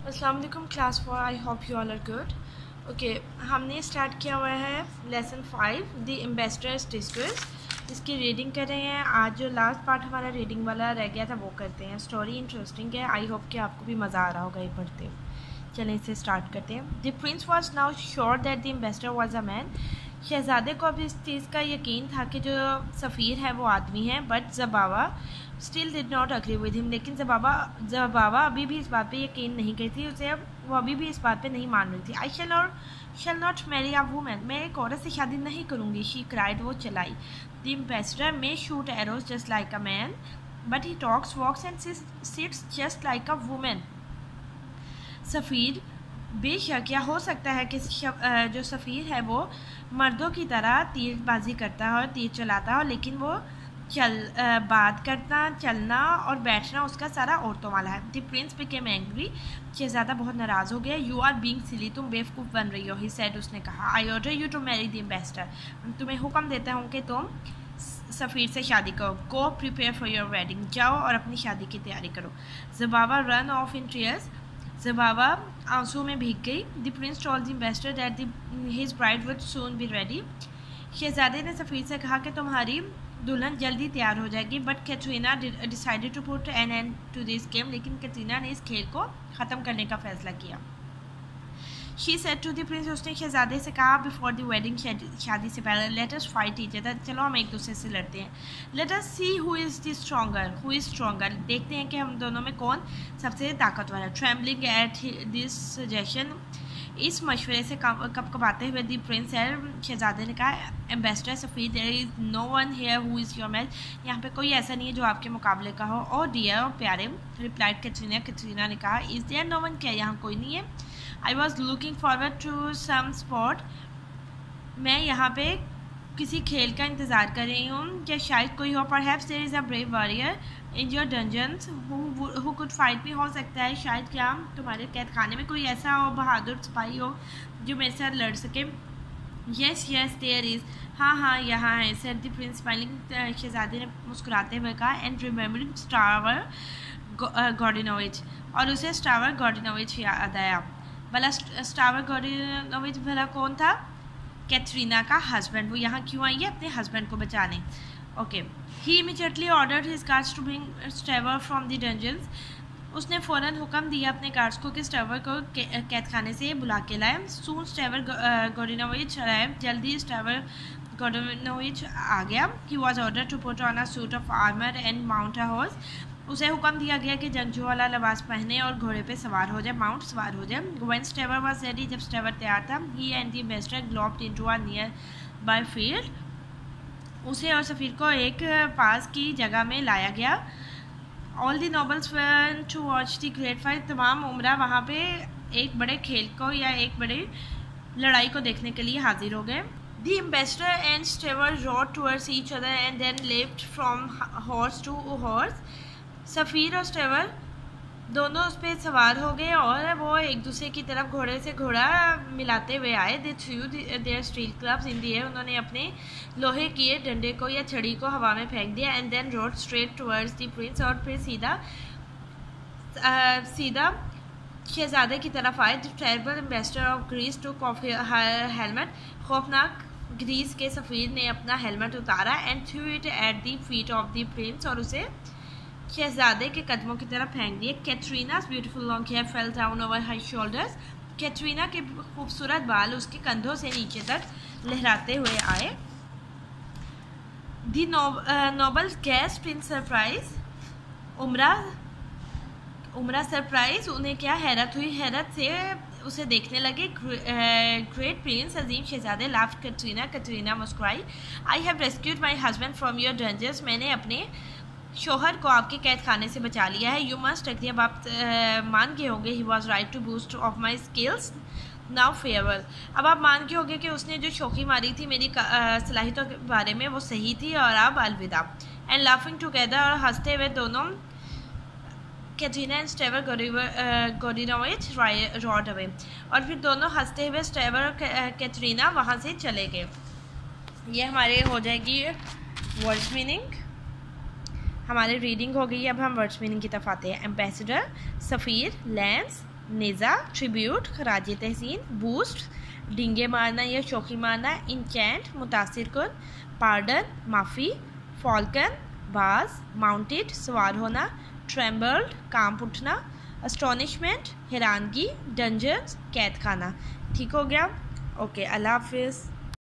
अस्सलाम वालेकुम class 4। I hope you all are good. Okay, हमने स्टार्ट किया हुआ है लेसन 5 द एम्बेसडर्स डिस्कोर्स। इसकी रीडिंग कर रहे हैं। आज जो लास्ट पार्ट हमारा रीडिंग वाला रह गया था वो करते हैं। स्टोरी इंटरेस्टिंग है। आई होप कि आपको भी मज़ा आ रहा होगा ये पढ़ते हुए। चलें इसे स्टार्ट करते हैं। The prince was now sure that the ambassador was a man. शहज़ादे को अब इस चीज़ का यकीन था कि जो सफ़ीर है वो आदमी है। But Zabava still did not agree with him. लेकिन ज़बावा अभी भी इस बात पे यकीन नहीं की थी। वो अभी भी इस बात पे नहीं मान रही थी। I shall not marry a woman. मैं एक औरत से शादी नहीं करूँगी। She cried. वो चलाई। The ambassador may shoot arrows just like a man but he talks walks and sits just like a woman. सफ़ीर बेशक या हो सकता है कि जो सफ़ीर है वो मर्दों की तरह तीरबाजी करता हो, तीर चलाता हो, लेकिन वो बात करना, चलना और बैठना उसका सारा औरतों वाला है। The prince became angry. शहज़ादा बहुत नाराज़ हो गया। You are being silly. तुम बेवकूफ़ बन रही हो। He said. उसने कहा। I order you to marry the ambassador. तुम्हें हुक्म देता हूँ कि तुम सफ़ीर से शादी करो। Go prepare for your wedding. जाओ और अपनी शादी की तैयारी करो। Zabava run off in tears. Zabava आंसू में भीग गई। The prince told the ambassador that his bride would soon be ready. शहज़ादे ने सफ़ीर से कहा कि तुम्हारी दुल्हन जल्दी तैयार हो जाएगी। But Katrina decided to put an end to this game. लेकिन कैटरीना ने इस खेल को ख़त्म करने का फ़ैसला किया। She said to the prince. उसने शहज़ादे से कहा बिफोर द वेडिंग, शादी से पहले, let us fight each other. चलो हम एक दूसरे से लड़ते हैं। Let us see who is is stronger. देखते हैं कि हम दोनों में कौन सबसे ताकतवर है। Trembling at this suggestion. इस मशवरे से कपकपाते हुए द प्रिंस शहज़ादे ने कहा एम्बेसडर सफ़ीर, there is no one here who is your match. यहाँ पे कोई ऐसा नहीं है जो आपके मुकाबले का हो। और डियर और प्यारे, रिप्लाइड कैटरीना। कैटरीना ने कहा इज़ देयर नो वन। क्या यहाँ कोई नहीं है? I was looking forward to some spot. मैं यहाँ पे किसी खेल का इंतज़ार कर रही हूँ। क्या शायद कोई हो। Perhaps there is a brave warrior in your dungeons who could fight me. हो सकता है शायद क्या तुम्हारे कैद खाने में कोई ऐसा हो, बहादुर सिपाही हो जो मेरे साथ लड़ सके। Yes there is. हाँ यहाँ है, सर द प्रिंस स्माइलिंग। शहज़ादे ने मुस्कुराते हुए कहा। And remembering Stavr Gordinovich. और उसे स्टावर गॉर्डिनोविच याद आया। भला स्टावर गॉर्डिनोविच भला कौन था? कैटरीना का हस्बैंड। वो यहाँ क्यों आई है? अपने हस्बैंड को बचाने। Okay. He immediately ordered his guards to bring Stavr from the dungeons. उसने फ़ौरन हुक्म दिया अपने गार्ड्स को कि स्टेवर को कैद खाने से बुला के लाए। Soon Stavr Godinovich arrived. जल्दी स्टेवर गॉर्डिनोविच आ गया। He was order to put on a suit of armour and mount a horse. उसे हुक्म दिया गया कि जंगजू वाला लिबास पहने और घोड़े पे सवार हो जाए, माउंट सवार हो जाए। व्हेन स्टेवर वाज रेडी, जब स्टेवर तैयार था, he and the ambassador galloped into a nearby field. उसे और सफ़ीर को एक पास की जगह में लाया गया। All the nobles went to watch the great fight. तमाम उमरा वहाँ पे एक बड़े खेल को या एक बड़े लड़ाई को देखने के लिए हाजिर हो गए। The ambassador and Stewart rode towards each other and then leaped from horse to horse. सफ़ीर और स्टेवर दोनों उस पर सवार हो गए और वो एक दूसरे की तरफ घोड़े से घोड़ा मिलाते हुए आए। They threw their steel clubs in the air. उन्होंने अपने लोहे के डंडे को या छड़ी को हवा में फेंक दिया। And then rode straight towards the prince. और फिर सीधा शहज़ादे की तरफ आए। The terrible ambassador of Greece took off her helmet. खौफनाक ग्रीस के सफ़ीर ने अपना हेलमेट उतारा and threw it at the feet of the prince. और उसे शहज़ादे के कदमों की तरफ फेंक दिए। कैटरीना's beautiful long hair fell down over her shoulders. Katrina के खूबसूरत बाल उसके कंधों से नीचे तक लहराते हुए आए। The noble gasped in surprise. उमरा सरप्राइज। उन्हें क्या हैरत हुई। हैरत से उसे देखने लगे। ग्रेट प्रिंस, अजीम शहज़ादे। लाफ्ड कैटरीना मुस्कुराई। I have rescued my husband from your dungeons. मैंने अपने शोहर को आपके कैद खाने से बचा लिया है। You must agree. अब आप मान गए होंगे। He was right to boast of my skills now farewell. अब आप मान गए होंगे कि उसने जो शोखी मारी थी मेरी सलाहियतों के बारे में वो सही थी। और अब अलविदा। And laughing together. और हंसते हुए दोनों कैटरीना एंड स्टेवर गॉर्डिनोविच रॉड अवे। और फिर दोनों हंसते हुए स्टेवर और कैटरीना वहाँ से चले गए। ये हमारे हो जाएगी वर्ड्स मीनिंग। हमारी रीडिंग हो गई। अब हम वर्ड्स मीनिंग की तरफ आते हैं। एम्बेसडर, सफ़ीर, लैंस, नेज़ा ट्रिब्यूट खराज तहसीन, बूस्ट डींगे मारना या चौकी मारना, इंचेंट मुतासिर कुन, पार्डन माफ़ी, फॉल्कन बाज, माउंटेड सवार होना, ट्रेम्बल्ड कांप उठना, अस्टोनिशमेंट हैरानगी, डंजन कैद खाना। ठीक हो गया? ओके, अल्लाह हाफिज़।